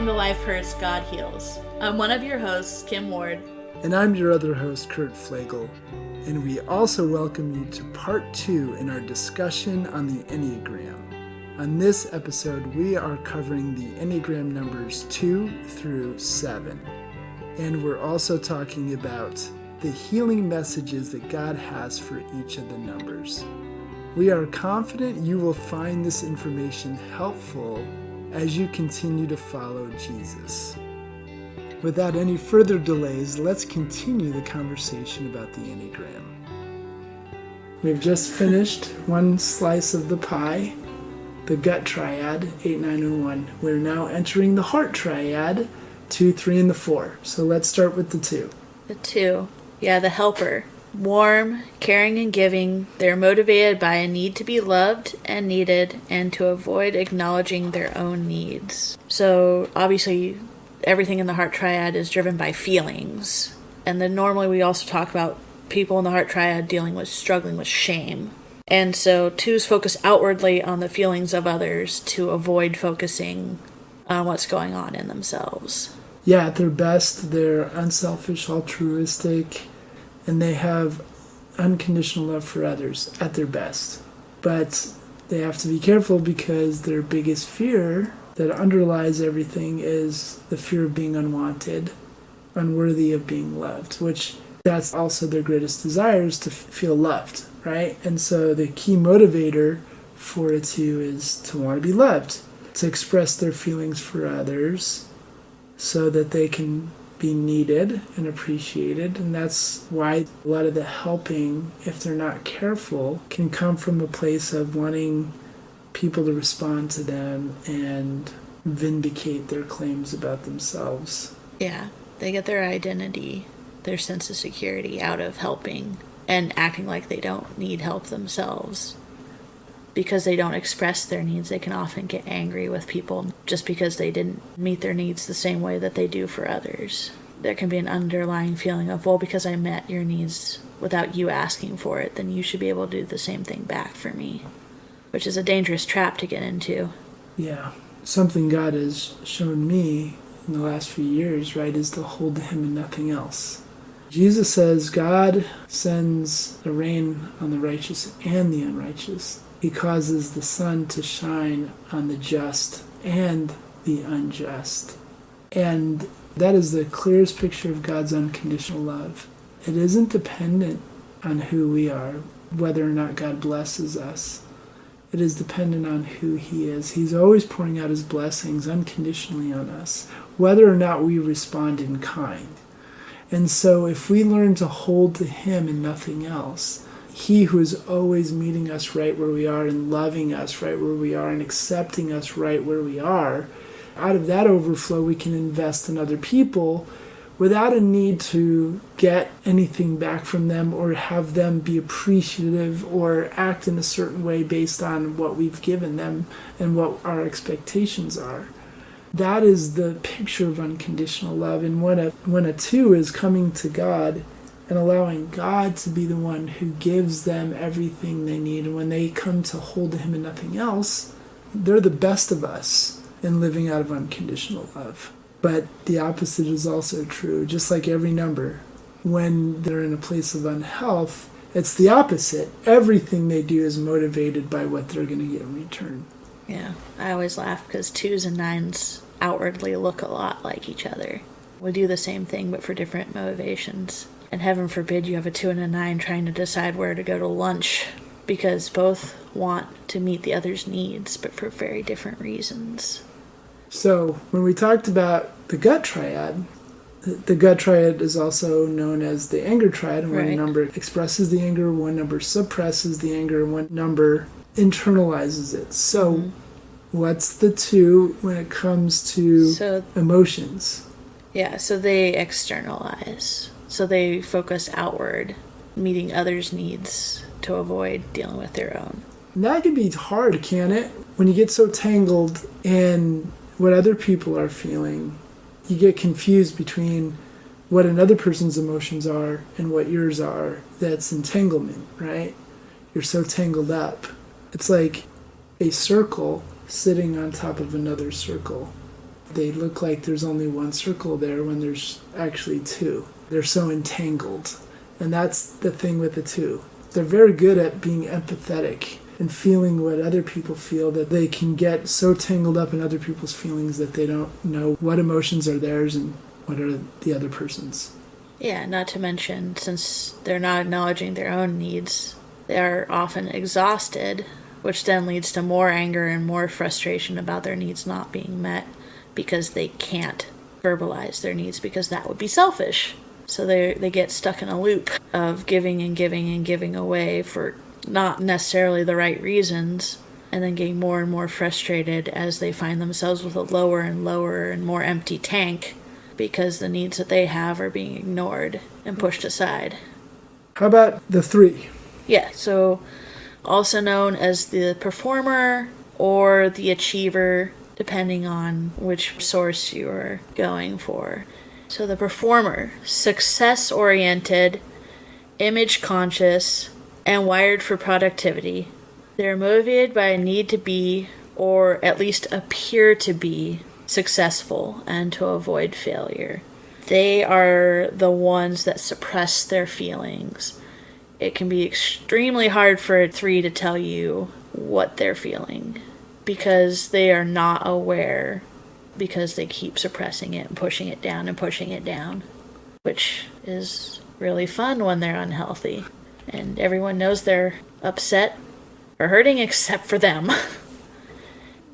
to Life Hurts, God Heals. I'm one of your hosts, Kim Ward. And I'm your other host, Kurt Pflegl. And we also welcome you to part 2 in our discussion on the Enneagram. On this episode, we are covering the Enneagram numbers 2 through 7. And we're also talking about the healing messages that God has for each of the numbers. We are confident you will find this information helpful as you continue to follow Jesus. Without any further delays, let's continue the conversation about the Enneagram. We've just finished one slice of the pie, the gut triad, 8, 9, and 1. We're now entering the heart triad, 2, 3, and the 4. So let's start with the 2. The 2. Yeah, the helper. Warm, caring, and giving. They're motivated by a need to be loved and needed and to avoid acknowledging their own needs. So obviously everything in the heart triad is driven by feelings. And then normally we also talk about people in the heart triad struggling with shame. And so 2s focus outwardly on the feelings of others to avoid focusing on what's going on in themselves. Yeah, at their best, they're unselfish, altruistic, and they have unconditional love for others at their best. But they have to be careful because their biggest fear that underlies everything is the fear of being unwanted, unworthy of being loved, which that's also their greatest desire is to feel loved, right? And so the key motivator for a 2 is to want to be loved, to express their feelings for others so that they can be needed and appreciated. And that's why a lot of the helping, if they're not careful, can come from a place of wanting people to respond to them and vindicate their claims about themselves. Yeah, they get their identity, their sense of security out of helping and acting like they don't need help themselves. Because they don't express their needs, they can often get angry with people just because they didn't meet their needs the same way that they do for others. There can be an underlying feeling of, well, because I met your needs without you asking for it, then you should be able to do the same thing back for me, which is a dangerous trap to get into. Yeah. Something God has shown me in the last few years, right, is to hold to Him and nothing else. Jesus says God sends the rain on the righteous and the unrighteous. He causes the sun to shine on the just and the unjust. And that is the clearest picture of God's unconditional love. It isn't dependent on who we are, whether or not God blesses us. It is dependent on who He is. He's always pouring out His blessings unconditionally on us, whether or not we respond in kind. And so if we learn to hold to Him and nothing else, He who is always meeting us right where we are and loving us right where we are and accepting us right where we are, out of that overflow we can invest in other people without a need to get anything back from them or have them be appreciative or act in a certain way based on what we've given them and what our expectations are. That is the picture of unconditional love. And when a 2 is coming to God and allowing God to be the one who gives them everything they need, and when they come to hold to Him and nothing else, they're the best of us in living out of unconditional love. But the opposite is also true. Just like every number, when they're in a place of unhealth, it's the opposite. Everything they do is motivated by what they're going to get in return. Yeah, I always laugh because 2s and 9s outwardly look a lot like each other. We do the same thing but for different motivations. And heaven forbid you have a 2 and a 9 trying to decide where to go to lunch, because both want to meet the other's needs but for very different reasons. So when we talked about the gut triad, the gut triad is also known as the anger triad, and one number expresses the anger, one number suppresses the anger, and one number internalizes it. So what's the 2 when it comes to emotions? Yeah, so they externalize. So they focus outward, meeting others' needs to avoid dealing with their own. And that can be hard, can't it? When you get so tangled in what other people are feeling, you get confused between what another person's emotions are and what yours are. That's entanglement, right? You're so tangled up. It's like a circle sitting on top of another circle. They look like there's only one circle there when there's actually two. They're so entangled. And that's the thing with the two. They're very good at being empathetic and feeling what other people feel, that they can get so tangled up in other people's feelings that they don't know what emotions are theirs and what are the other person's. Yeah, not to mention, since they're not acknowledging their own needs, they are often exhausted, which then leads to more anger and more frustration about their needs not being met because they can't verbalize their needs, because that would be selfish. So they get stuck in a loop of giving and giving and giving away for not necessarily the right reasons, and then getting more and more frustrated as they find themselves with a lower and lower and more empty tank because the needs that they have are being ignored and pushed aside. How about the 3? Yeah, so also known as the performer or the achiever, depending on which source you're going for. So the performer, success-oriented, image-conscious, and wired for productivity. They're motivated by a need to be, or at least appear to be, successful and to avoid failure. They are the ones that suppress their feelings. It can be extremely hard for a 3 to tell you what they're feeling because they are not aware, because they keep suppressing it and pushing it down, which is really fun when they're unhealthy. And everyone knows they're upset or hurting except for them.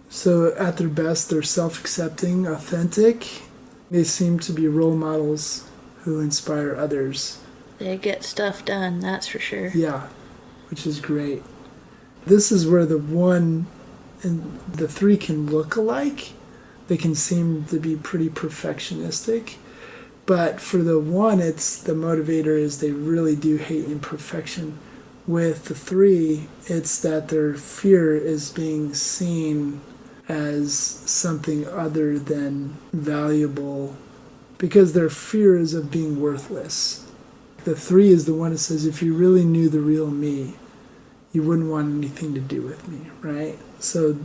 So at their best, they're self-accepting, authentic. They seem to be role models who inspire others. They get stuff done, that's for sure. Yeah, which is great. This is where the 1 and the 3 can look alike. They can seem to be pretty perfectionistic. But for the 1, it's the motivator is they really do hate imperfection. With the 3, it's that their fear is being seen as something other than valuable because their fear is of being worthless. The 3 is the one that says, if you really knew the real me, you wouldn't want anything to do with me, right? So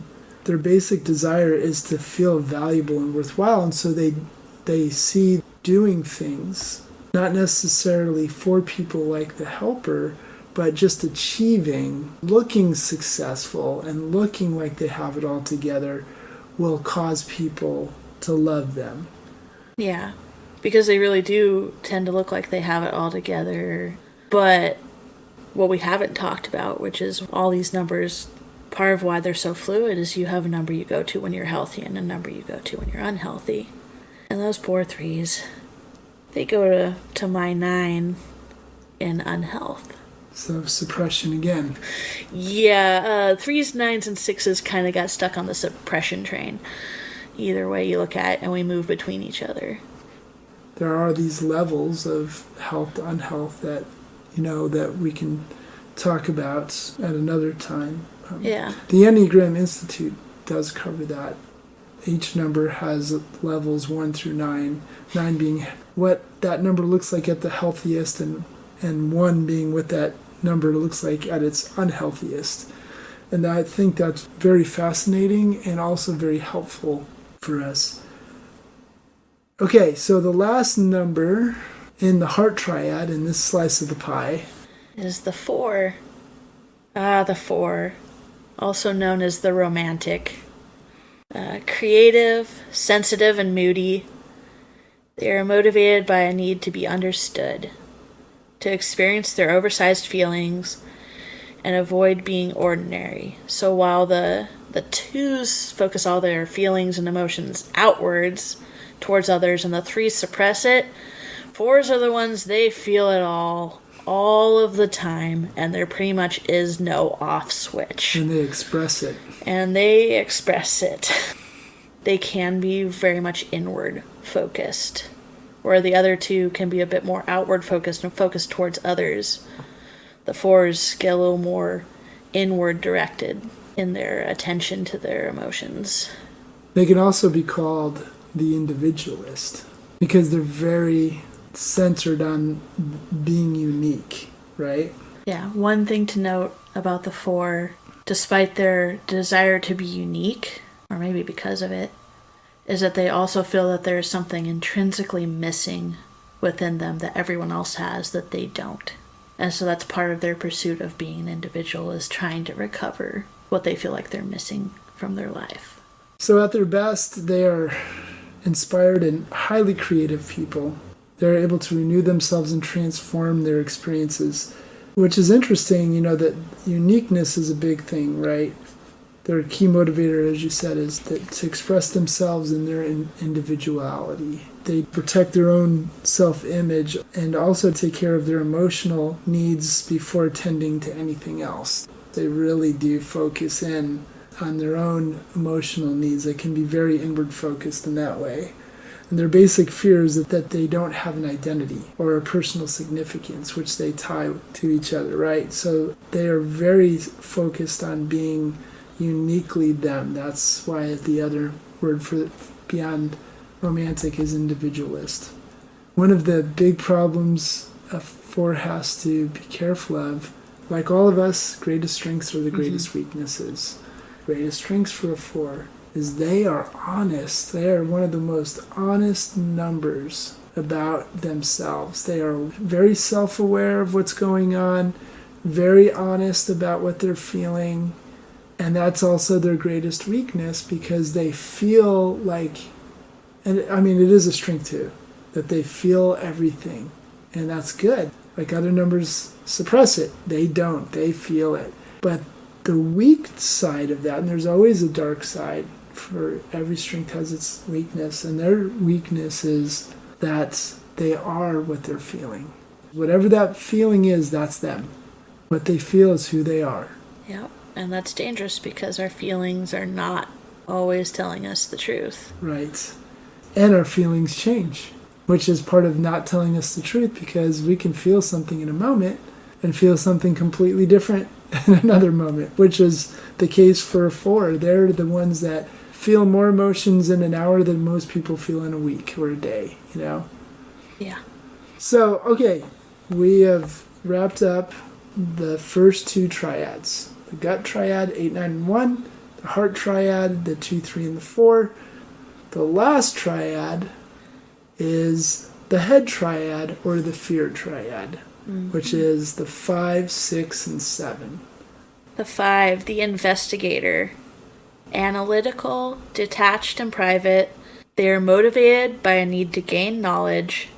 their basic desire is to feel valuable and worthwhile, and so they see doing things, not necessarily for people like the helper, but just achieving, looking successful, and looking like they have it all together will cause people to love them. Yeah, because they really do tend to look like they have it all together. But what we haven't talked about, which is all these numbers, part of why they're so fluid is you have a number you go to when you're healthy and a number you go to when you're unhealthy. And those poor 3s, they go to my 9 in unhealth. So suppression again. Yeah, 3s, 9s, and 6s kind of got stuck on the suppression train. Either way you look at it, and we move between each other. There are these levels of health to unhealth that, that we can talk about at another time. Yeah. The Enneagram Institute does cover that. Each number has levels 1 through 9. 9 being what that number looks like at the healthiest, and 1 being what that number looks like at its unhealthiest. And I think that's very fascinating and also very helpful for us. Okay, so the last number in the heart triad in this slice of the pie is the 4. The 4, also known as the romantic. Creative, sensitive, and moody. They are motivated by a need to be understood, to experience their oversized feelings, and avoid being ordinary. So while the 2s focus all their feelings and emotions outwards towards others, and the 3s suppress it, 4s are the ones they feel it all of the time, and there pretty much is no off switch. And they express it. They can be very much inward focused, where the other 2 can be a bit more outward focused and focused towards others. The 4s get a little more inward directed in their attention to their emotions. They can also be called the individualist because they're very centered on being unique, right? Yeah, one thing to note about the 4, despite their desire to be unique, or maybe because of it, is that they also feel that there is something intrinsically missing within them that everyone else has that they don't. And so that's part of their pursuit of being an individual, is trying to recover what they feel like they're missing from their life. So at their best, they are inspired and highly creative people. They're able to renew themselves and transform their experiences, which is interesting, that uniqueness is a big thing, right? Their key motivator, as you said, is to express themselves in their individuality. They protect their own self-image and also take care of their emotional needs before tending to anything else. They really do focus in on their own emotional needs. They can be very inward focused in that way. And their basic fear is that they don't have an identity or a personal significance, which they tie to each other, right? So they are very focused on being uniquely them. That's why the other word for beyond romantic is individualist. One of the big problems a 4 has to be careful of, like all of us, greatest strengths are the greatest weaknesses. Greatest strengths for a 4 is they are honest. They are one of the most honest numbers about themselves. They are very self-aware of what's going on, very honest about what they're feeling, and that's also their greatest weakness, because they feel like, and I mean it is a strength too, that they feel everything, and that's good. Like other numbers suppress it. They don't. They feel it. But the weak side of that, and there's always a dark side, for every strength has its weakness, and their weakness is that they are what they're feeling. Whatever that feeling is, that's them. What they feel is who they are. Yep, and that's dangerous because our feelings are not always telling us the truth. Right. And our feelings change, which is part of not telling us the truth, because we can feel something in a moment and feel something completely different in another moment, which is the case for a 4. They're the ones that feel more emotions in an hour than most people feel in a week or a day, Yeah. So, okay, we have wrapped up the first 2 triads. The gut triad, 8, 9, and 1. The heart triad, the 2, 3, and the 4. The last triad is the head triad, or the fear triad, which is the 5, 6, and 7. The 5, the investigator. Analytical, detached, and private. They are motivated by a need to gain knowledge,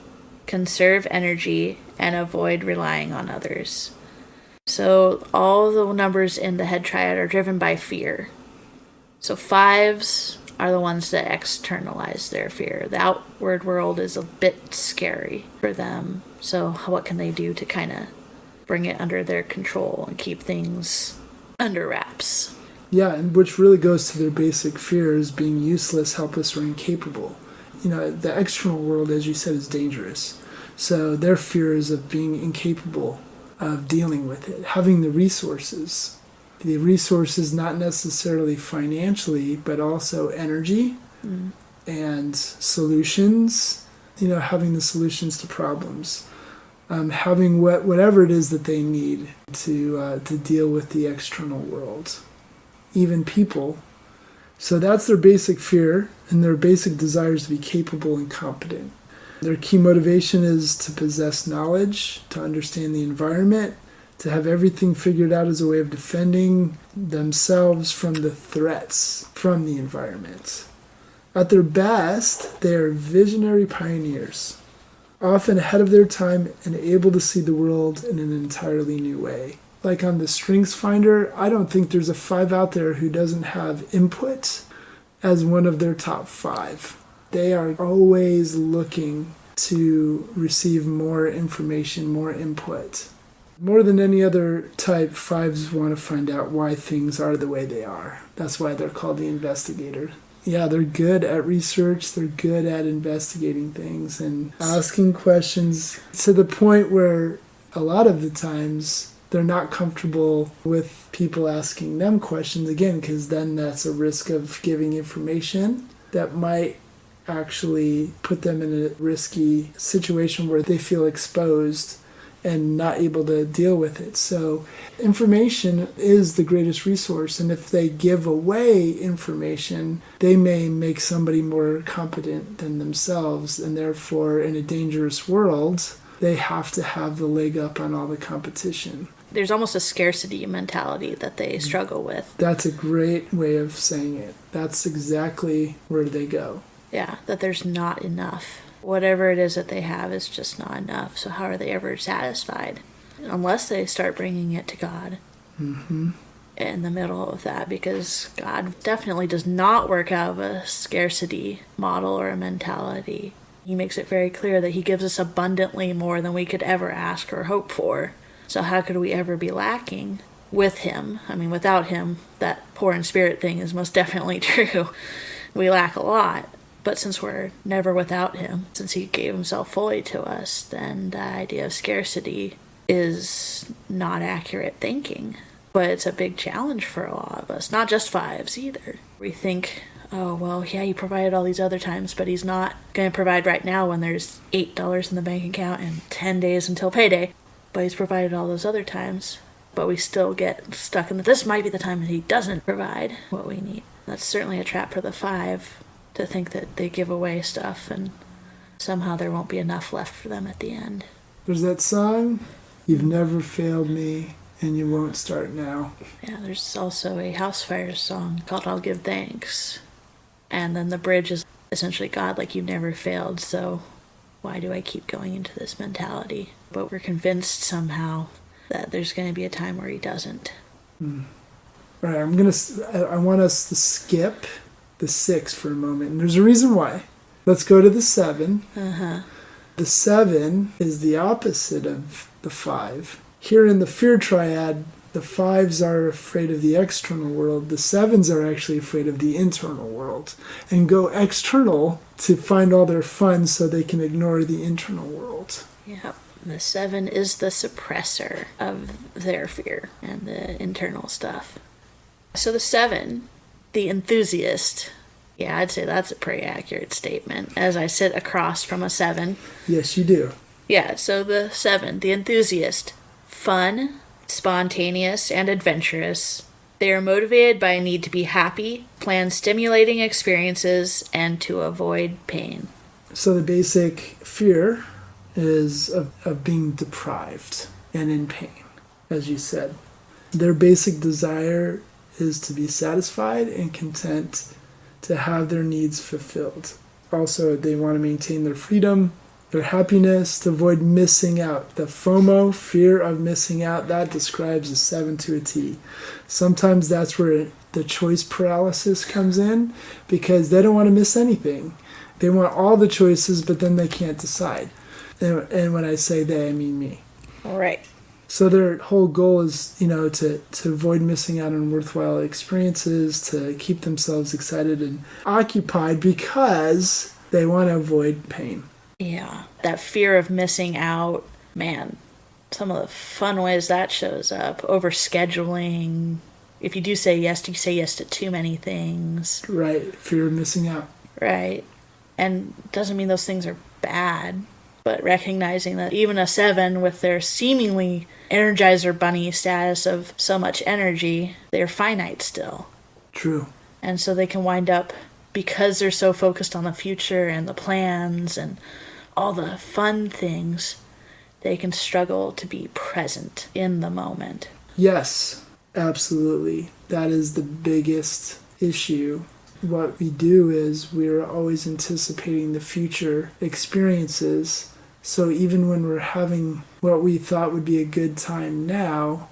conserve energy, and avoid relying on others. So all the numbers in the head triad are driven by fear. So 5s are the ones that externalize their fear. The outward world is a bit scary for them. So what can they do to kind of bring it under their control and keep things under wraps? Yeah, and which really goes to their basic fears, being useless, helpless, or incapable. The external world, as you said, is dangerous. So their fear is of being incapable of dealing with it, having the resources. The resources not necessarily financially, but also energy and solutions, having the solutions to problems. Having whatever it is that they need to deal with the external world. Even people. So that's their basic fear, and their basic desires to be capable and competent. Their key motivation is to possess knowledge, to understand the environment, to have everything figured out as a way of defending themselves from the threats from the environment. At their best, they are visionary pioneers, often ahead of their time and able to see the world in an entirely new way. Like on the Strengths Finder, I don't think there's a 5 out there who doesn't have input as one of their top 5. They are always looking to receive more information, more input. More than any other type, 5s want to find out why things are the way they are. That's why they're called the investigator. Yeah, they're good at research, they're good at investigating things and asking questions to the point where a lot of the times they're not comfortable with people asking them questions again, because then that's a risk of giving information that might actually put them in a risky situation where they feel exposed and not able to deal with it. So information is the greatest resource, and if they give away information, they may make somebody more competent than themselves, and therefore in a dangerous world, they have to have the leg up on all the competition. There's almost a scarcity mentality that they struggle with. That's a great way of saying it. That's exactly where they go. Yeah, that there's not enough. Whatever it is that they have is just not enough. So how are they ever satisfied? Unless they start bringing it to God in the middle of that, because God definitely does not work out of a scarcity model or a mentality. He makes it very clear that he gives us abundantly more than we could ever ask or hope for. So how could we ever be lacking with him? I mean, without him, that poor in spirit thing is most definitely true. We lack a lot. But since we're never without him, since he gave himself fully to us, then the idea of scarcity is not accurate thinking. But it's a big challenge for a lot of us, not just fives either. We think, oh, well, yeah, he provided all these other times, but he's not going to provide right now when there's $8 in the bank account and 10 days until payday. But he's provided all those other times. But we still get stuck in that this might be the time that he doesn't provide what we need. That's certainly a trap for the five, to think that they give away stuff and somehow there won't be enough left for them at the end. There's that song, "You've never failed me and you won't start now." Yeah, there's also a House Fires song called "I'll Give Thanks." And then the bridge is essentially, God, like you've never failed, so why do I keep going into this mentality? But we're convinced somehow that there's going to be a time where he doesn't. All right, I want us to skip the 6 for a moment, and there's a reason why. Let's go to the 7. The 7 is the opposite of the 5. Here in the fear triad, the 5s are afraid of the external world. The 7s are actually afraid of the internal world and go external to find all their fun so they can ignore the internal world. Yep. The 7 is the suppressor of their fear and the internal stuff. So the 7, the enthusiast. Yeah, I'd say that's a pretty accurate statement as I sit across from a 7. Yes, you do. Yeah, so the 7, the enthusiast. Fun, spontaneous, and adventurous. They are motivated by a need to be happy, plan stimulating experiences, and to avoid pain. So the basic fear is of being deprived and in pain, as you said. Their basic desire is to be satisfied and content, to have their needs fulfilled. Also, they want to maintain their freedom, their happiness, to avoid missing out. The FOMO, fear of missing out, that describes a 7 to a T. Sometimes that's where the choice paralysis comes in, because they don't want to miss anything. They want all the choices, but then they can't decide. And when I say they, I mean me. All right. So their whole goal is, to avoid missing out on worthwhile experiences, to keep themselves excited and occupied because they want to avoid pain. Yeah, that fear of missing out, man, some of the fun ways that shows up. Overscheduling. If you do say yes to too many things. Right, fear of missing out. Right. And doesn't mean those things are bad, but recognizing that even a 7 with their seemingly Energizer Bunny status of so much energy, they're finite still. True. And so they can wind up, because they're so focused on the future and the plans and all the fun things, they can struggle to be present in the moment. Yes, absolutely. That is the biggest issue. What we do is we're always anticipating the future experiences. So even when we're having what we thought would be a good time now,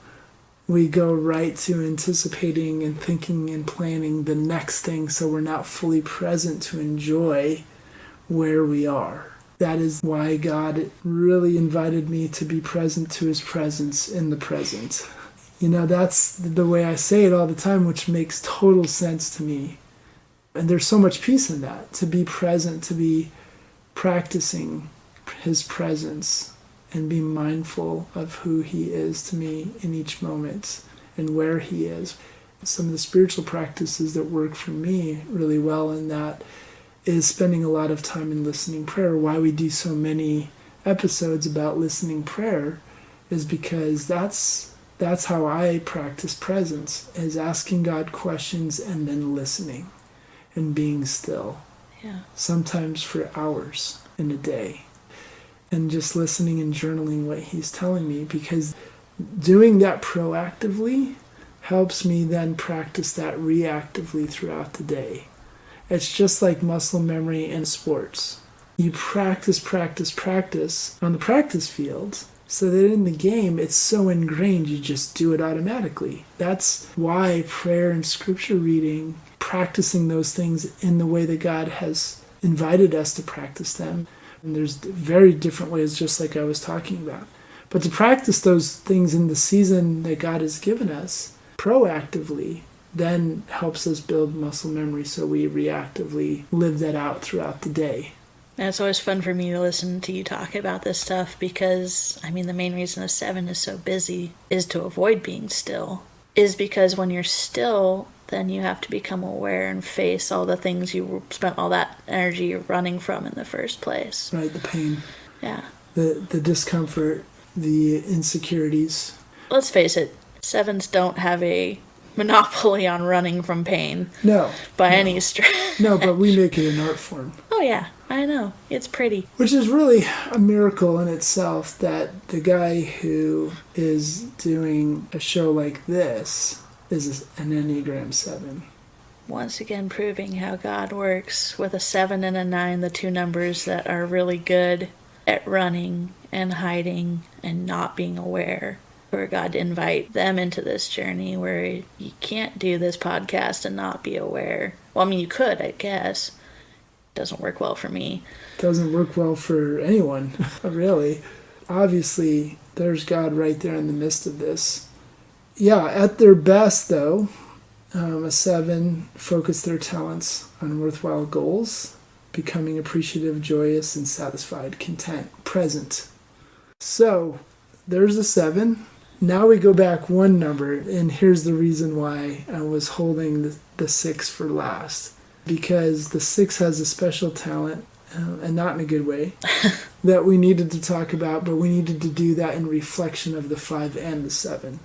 we go right to anticipating and thinking and planning the next thing, so we're not fully present to enjoy where we are. That is why God really invited me to be present to his presence in the present. That's the way I say it all the time, which makes total sense to me. And there's so much peace in that, to be present, to be practicing his presence and be mindful of who he is to me in each moment and where he is. Some of the spiritual practices that work for me really well in that is spending a lot of time in listening prayer. Why we do so many episodes about listening prayer is because that's how I practice presence, is asking God questions and then listening and being still. Yeah. Sometimes for hours in a day. And just listening and journaling what he's telling me, because doing that proactively helps me then practice that reactively throughout the day. It's just like muscle memory in sports. You practice on the practice field, so that in the game it's so ingrained you just do it automatically. That's why prayer and scripture reading, practicing those things in the way that God has invited us to practice them. And there's very different ways, just like I was talking about. But to practice those things in the season that God has given us proactively then helps us build muscle memory, so we reactively live that out throughout the day. And it's always fun for me to listen to you talk about this stuff because, the main reason a 7 is so busy is to avoid being still. Is because when you're still, then you have to become aware and face all the things you spent all that energy running from in the first place. Right, the pain. Yeah. The discomfort, the insecurities. Let's face it, 7s don't have a monopoly on running from pain. No. By any stretch. No, but we make it an art form. Oh yeah, I know. It's pretty. Which is really a miracle in itself, that the guy who is doing a show like this is an Enneagram 7. Once again proving how God works with a 7 and a 9, the two numbers that are really good at running and hiding and not being aware. For God to invite them into this journey where you can't do this podcast and not be aware. Well, you could, I guess. Doesn't work well for me. Doesn't work well for anyone, really. Obviously, there's God right there in the midst of this. Yeah, at their best, though, a 7 focus their talents on worthwhile goals, becoming appreciative, joyous, and satisfied, content, present. So, there's a 7. Now we go back one number, and here's the reason why I was holding the 6 for last. Because the 6 has a special talent, and not in a good way, that we needed to talk about, but we needed to do that in reflection of the 5 and the 7.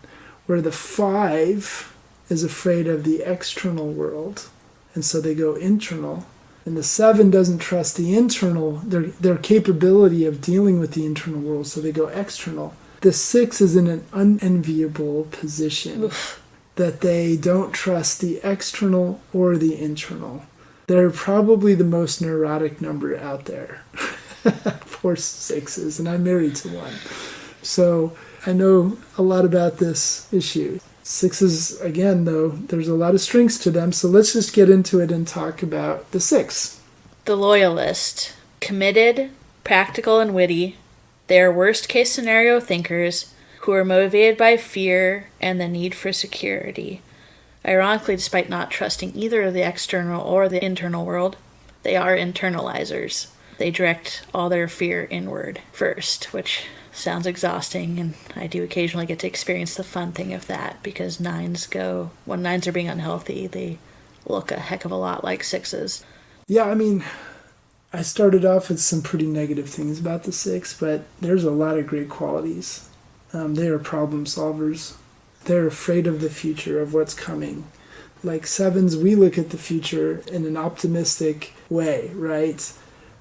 Where the 5 is afraid of the external world, and so they go internal. And the 7 doesn't trust the internal, their capability of dealing with the internal world, so they go external. The 6 is in an unenviable position. Oof. That they don't trust the external or the internal. They're probably the most neurotic number out there. Poor 6s, and I'm married to one. So I know a lot about this issue. 6s, again, though, there's a lot of strengths to them, so let's just get into it and talk about the 6. The loyalist. Committed, practical, and witty. They are worst-case scenario thinkers who are motivated by fear and the need for security. Ironically, despite not trusting either the external or the internal world, they are internalizers. They direct all their fear inward first, which sounds exhausting, and I do occasionally get to experience the fun thing of that, because when 9s are being unhealthy, they look a heck of a lot like 6s. Yeah, I started off with some pretty negative things about the 6, but there's a lot of great qualities. They are problem solvers. They're afraid of the future, of what's coming. Like 7s, we look at the future in an optimistic way, right?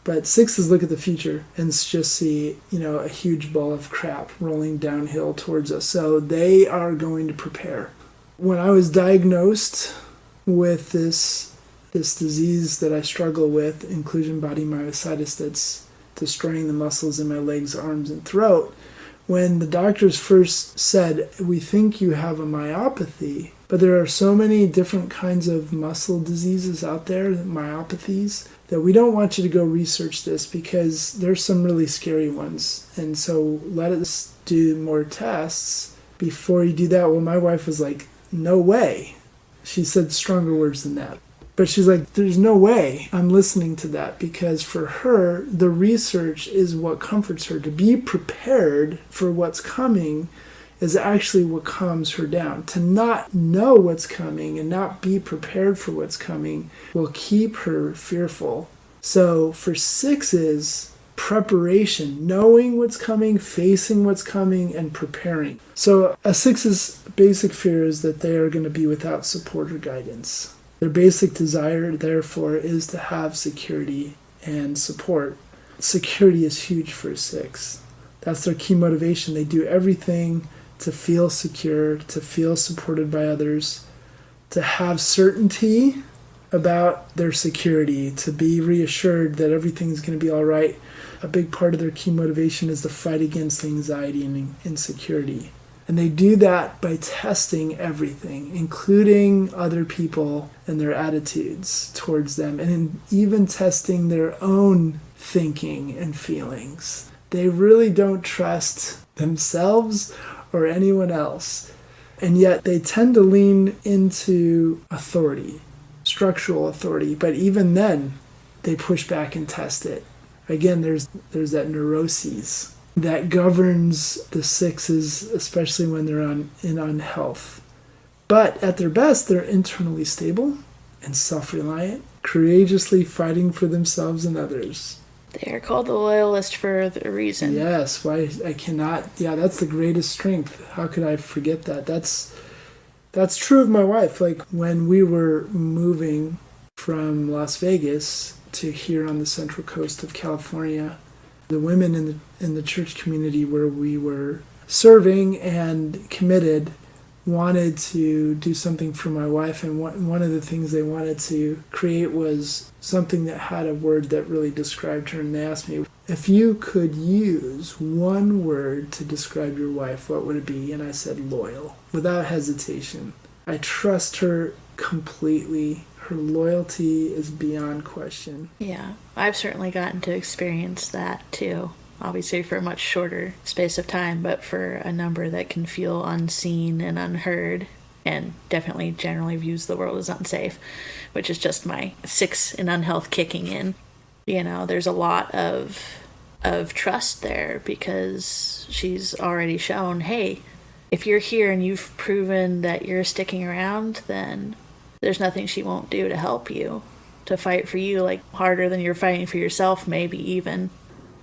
But 6s look at the future and just see, a huge ball of crap rolling downhill towards us. So they are going to prepare. When I was diagnosed with this disease that I struggle with, inclusion body myositis, that's destroying the muscles in my legs, arms, and throat, when the doctors first said, we think you have a myopathy, but there are so many different kinds of muscle diseases out there, myopathies, that we don't want you to go research this because there's some really scary ones. And so let us do more tests before you do that. Well, my wife was like, no way. She said stronger words than that. But she's like, there's no way I'm listening to that, because for her, the research is what comforts her. To be prepared for what's coming is actually what calms her down. To not know what's coming and not be prepared for what's coming will keep her fearful. So for 6s, preparation, knowing what's coming, facing what's coming, and preparing. So a 6's basic fear is that they are going to be without support or guidance. Their basic desire, therefore, is to have security and support. Security is huge for a 6. That's their key motivation. They do everything to feel secure, to feel supported by others, to have certainty about their security, to be reassured that everything's going to be all right. A big part of their key motivation is the fight against anxiety and insecurity. And they do that by testing everything, including other people and their attitudes towards them, and even testing their own thinking and feelings. They really don't trust themselves or anyone else. And yet they tend to lean into authority, structural authority, but even then they push back and test it. Again, there's that neuroses that governs the 6's, especially when they're in unhealth. But at their best, they're internally stable and self-reliant, courageously fighting for themselves and others. They are called the loyalist for a reason. Yes, why I cannot. Yeah, that's the greatest strength. How could I forget that? That's true of my wife. Like when we were moving from Las Vegas to here on the central coast of California, the women in the church community where we were serving and committed wanted to do something for my wife, and one of the things they wanted to create was something that had a word that really described her. And they asked me, if you could use one word to describe your wife, what would it be? And I said loyal, without hesitation. I trust her completely. Her loyalty is beyond question. Yeah, I've certainly gotten to experience that too. Obviously for a much shorter space of time, but for a number that can feel unseen and unheard, and definitely generally views the world as unsafe, which is just my 6 in unhealth kicking in. You know, there's a lot of trust there because she's already shown, hey, if you're here and you've proven that you're sticking around, then there's nothing she won't do to help you, to fight for you, like harder than you're fighting for yourself, maybe even.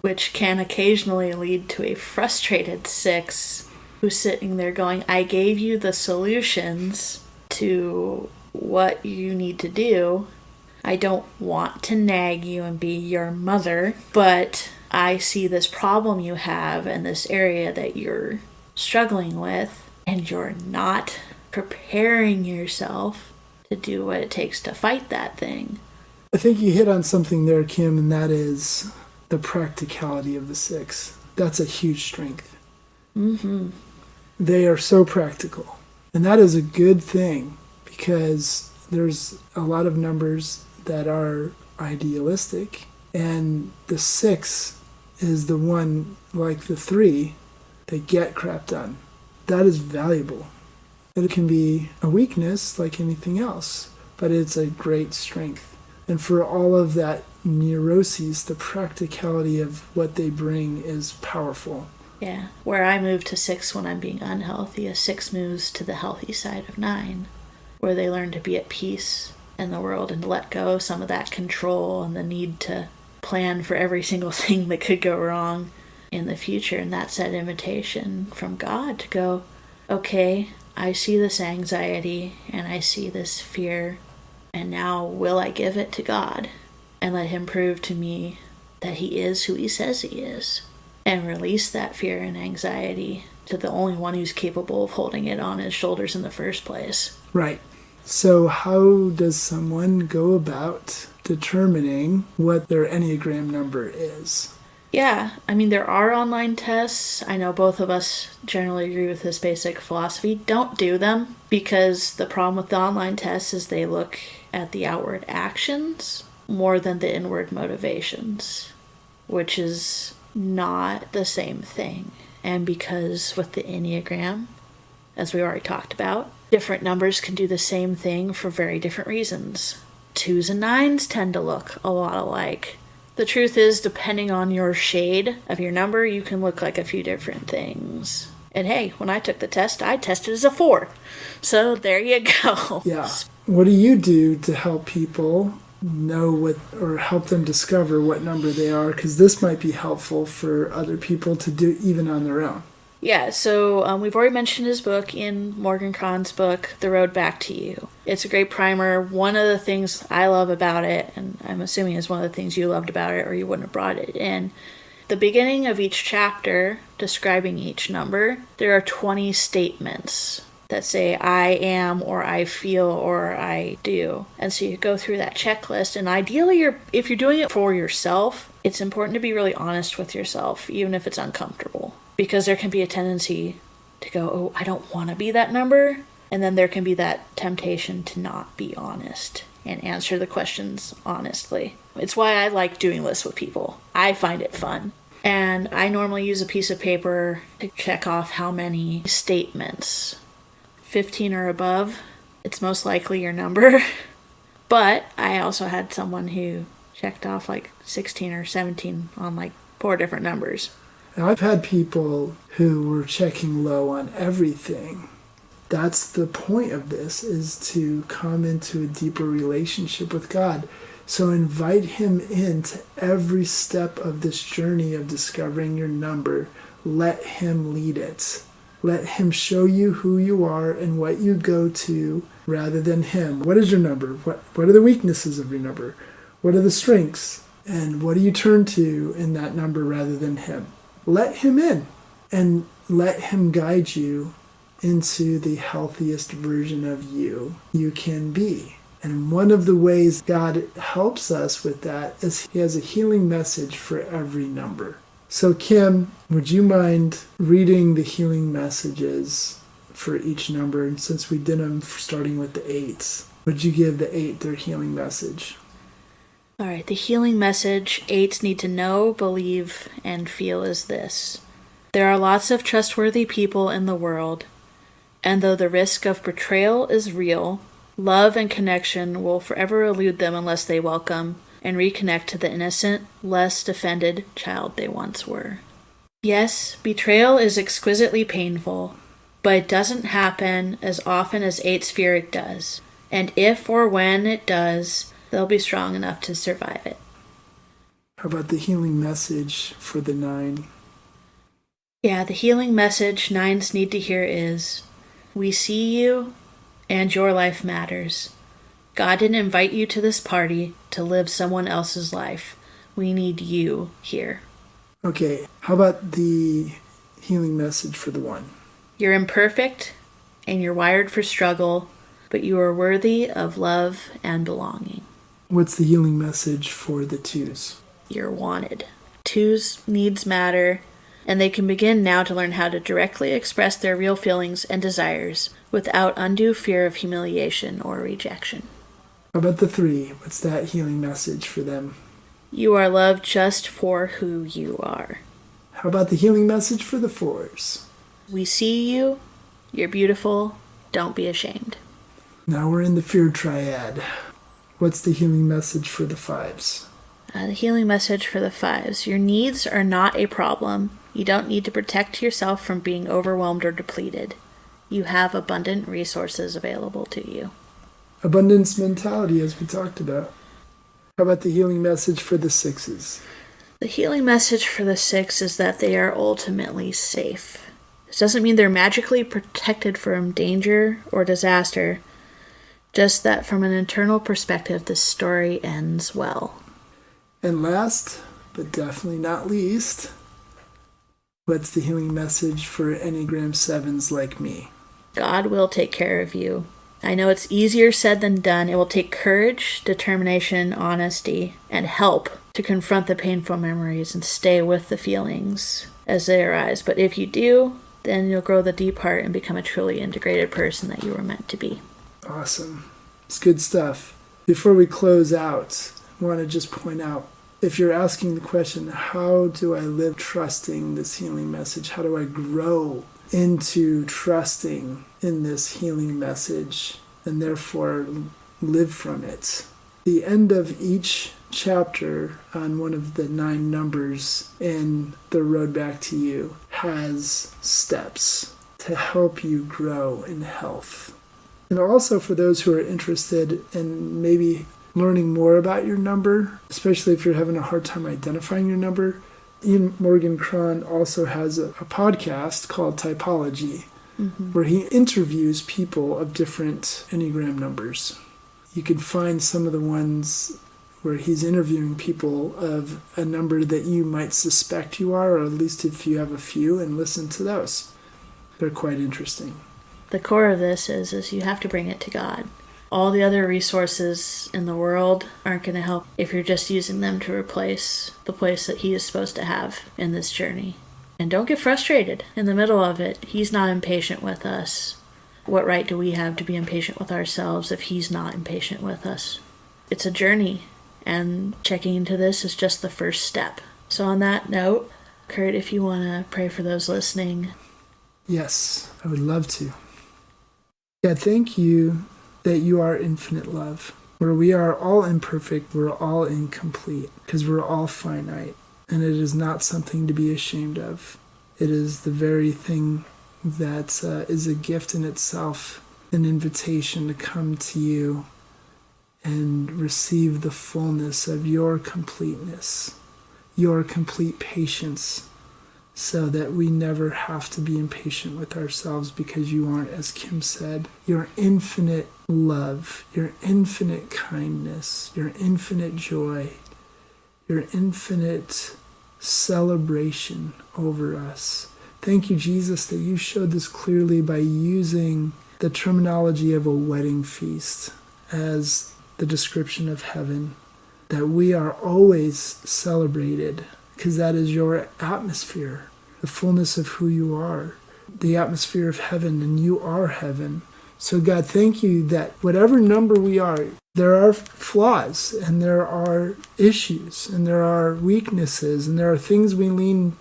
Which can occasionally lead to a frustrated 6 who's sitting there going, I gave you the solutions to what you need to do. I don't want to nag you and be your mother, but I see this problem you have in this area that you're struggling with, and you're not preparing yourself to do what it takes to fight that thing. I think you hit on something there, Kim, and that is the practicality of the 6. That's a huge strength. Mm-hmm. They are so practical. And that is a good thing because there's a lot of numbers that are idealistic, and the 6 is the one, like the 3, that get crap done. That is valuable. It can be a weakness like anything else, but it's a great strength. And for all of that neuroses, the practicality of what they bring is powerful. Yeah, where I move to 6 when I'm being unhealthy, a 6 moves to the healthy side of 9, where they learn to be at peace in the world and let go of some of that control and the need to plan for every single thing that could go wrong in the future. And that's that invitation from God to go, okay, I see this anxiety and I see this fear, and now will I give it to God and let him prove to me that he is who he says he is, and release that fear and anxiety to the only one who's capable of holding it on his shoulders in the first place. Right. So how does someone go about determining what their Enneagram number is? Yeah, I mean, there are online tests. I know both of us generally agree with this basic philosophy. Don't do them, because the problem with the online tests is they look at the outward actions more than the inward motivations, which is not the same thing. And because with the Enneagram, as we already talked about, different numbers can do the same thing for very different reasons. 2s and 9s tend to look a lot alike. The truth is, depending on your shade of your number, you can look like a few different things. And hey, when I took the test, I tested as a 4. So there you go. Yeah. What do you do to help people know what, or help them discover what number they are, because this might be helpful for other people to do even on their own. Yeah, so we've already mentioned his book in Morgan Cron's book, The Road Back to You. It's a great primer. One of the things I love about it, and I'm assuming is one of the things you loved about it or you wouldn't have brought it in, the beginning of each chapter describing each number, there are 20 statements that say I am or I feel or I do. And so you go through that checklist, and ideally if you're doing it for yourself, it's important to be really honest with yourself, even if it's uncomfortable. Because there can be a tendency to go, oh, I don't want to be that number. And then there can be that temptation to not be honest and answer the questions honestly. It's why I like doing lists with people. I find it fun. And I normally use a piece of paper to check off how many statements. 15 or above, it's most likely your number. But I also had someone who checked off like 16 or 17 on like 4 different numbers. Now, I've had people who were checking low on everything. That's the point of this, is to come into a deeper relationship with God. So invite him into every step of this journey of discovering your number. Let him lead it. Let him show you who you are and what you go to rather than him. What is your number? What are the weaknesses of your number? What are the strengths? And what do you turn to in that number rather than him? Let him in and let him guide you into the healthiest version of you can be. And one of the ways God helps us with that is he has a healing message for every number. So Kim, would you mind reading the healing messages for each number? And since we did them starting with the 8s, would you give the 8 their healing message? All right, the healing message 8s need to know, believe, and feel is this. There are lots of trustworthy people in the world, and though the risk of betrayal is real, love and connection will forever elude them unless they welcome and reconnect to the innocent, less defended child they once were. Yes, betrayal is exquisitely painful, but it doesn't happen as often as 8s fear it does. And if or when it does, they'll be strong enough to survive it. How about the healing message for the 9? Yeah, the healing message 9s need to hear is, we see you, and your life matters. God didn't invite you to this party to live someone else's life. We need you here. Okay, how about the healing message for the 1? You're imperfect, and you're wired for struggle, but you are worthy of love and belonging. What's the healing message for the 2s? You're wanted. 2s' needs matter, and they can begin now to learn how to directly express their real feelings and desires without undue fear of humiliation or rejection. How about the 3? What's that healing message for them? You are loved just for who you are. How about the healing message for the 4s? We see you. You're beautiful. Don't be ashamed. Now we're in the fear triad. What's the healing message for the 5s? The healing message for the 5s. Your needs are not a problem. You don't need to protect yourself from being overwhelmed or depleted. You have abundant resources available to you. Abundance mentality, as we talked about. How about the healing message for the 6s? The healing message for the 6 is that they are ultimately safe. This doesn't mean they're magically protected from danger or disaster, just that from an internal perspective, this story ends well. And last, but definitely not least, what's the healing message for Enneagram 7s like me? God will take care of you. I know it's easier said than done. It will take courage, determination, honesty, and help to confront the painful memories and stay with the feelings as they arise. But if you do, then you'll grow the deep heart and become a truly integrated person that you were meant to be. Awesome. It's good stuff. Before we close out, I want to just point out, if you're asking the question, how do I live trusting this healing message? How do I grow into trusting in this healing message and therefore live from it? The end of each chapter on one of the 9 numbers in The Road Back to You has steps to help you grow in health. And also for those who are interested in maybe learning more about your number, especially if you're having a hard time identifying your number, Ian Morgan Cron also has a podcast called Typology, where he interviews people of different Enneagram numbers. You can find some of the ones where he's interviewing people of a number that you might suspect you are, or at least if you have a few, and listen to those. They're quite interesting. The core of this is you have to bring it to God. All the other resources in the world aren't going to help if you're just using them to replace the place that he is supposed to have in this journey. And don't get frustrated in the middle of it. He's not impatient with us. What right do we have to be impatient with ourselves if he's not impatient with us? It's a journey, and checking into this is just the first step. So on that note, Kurt, if you want to pray for those listening. Yes, I would love to. God, thank you that you are infinite love. Where we are all imperfect, we're all incomplete, because we're all finite. And it is not something to be ashamed of. It is the very thing that is a gift in itself, an invitation to come to you and receive the fullness of your completeness, your complete patience, so that we never have to be impatient with ourselves because you aren't, as Kim said, your infinite love, your infinite kindness, your infinite joy, your infinite celebration over us. Thank you, Jesus, that you showed this clearly by using the terminology of a wedding feast as the description of heaven, that we are always celebrated because that is your atmosphere, the fullness of who you are, the atmosphere of heaven, and you are heaven. So God, thank you that whatever number we are, there are flaws and there are issues and there are weaknesses and there are things we lean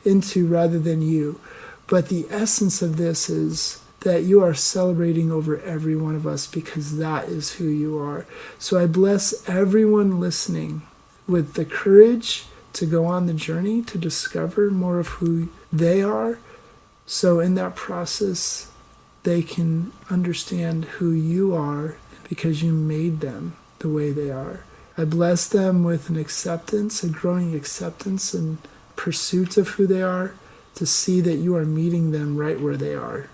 into rather than you. But the essence of this is that you are celebrating over every one of us because that is who you are. So I bless everyone listening with the courage to go on the journey to discover more of who they are. So in that process, they can understand who you are because you made them the way they are. I bless them with an acceptance, a growing acceptance and pursuit of who they are, to see that you are meeting them right where they are.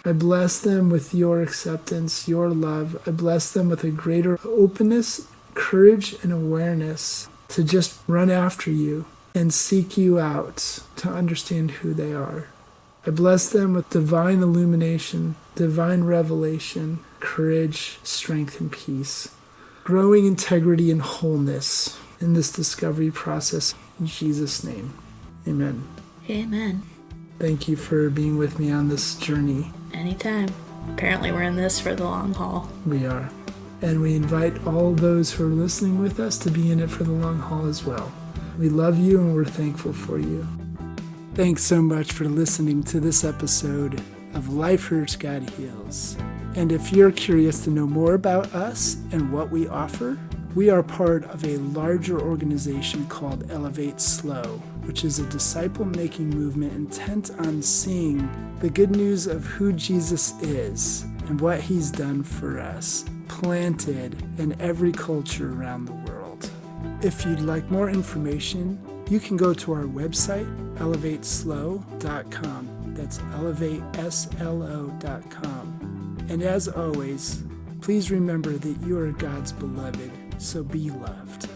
I bless them with your acceptance, your love. I bless them with a greater openness, courage, and awareness to just run after you and seek you out to understand who they are. I bless them with divine illumination, divine revelation, courage, strength, and peace. Growing integrity and wholeness in this discovery process. In Jesus' name, amen. Amen. Thank you for being with me on this journey. Anytime. Apparently we're in this for the long haul. We are. And we invite all those who are listening with us to be in it for the long haul as well. We love you and we're thankful for you. Thanks so much for listening to this episode of Life Hurts, God Heals. And if you're curious to know more about us and what we offer, we are part of a larger organization called Elevate Slow, which is a disciple-making movement intent on seeing the good news of who Jesus is and what he's done for us, planted in every culture around the world. If you'd like more information, you can go to our website, elevateslow.com. That's elevateslo.com. And as always, please remember that you are God's beloved, so be loved.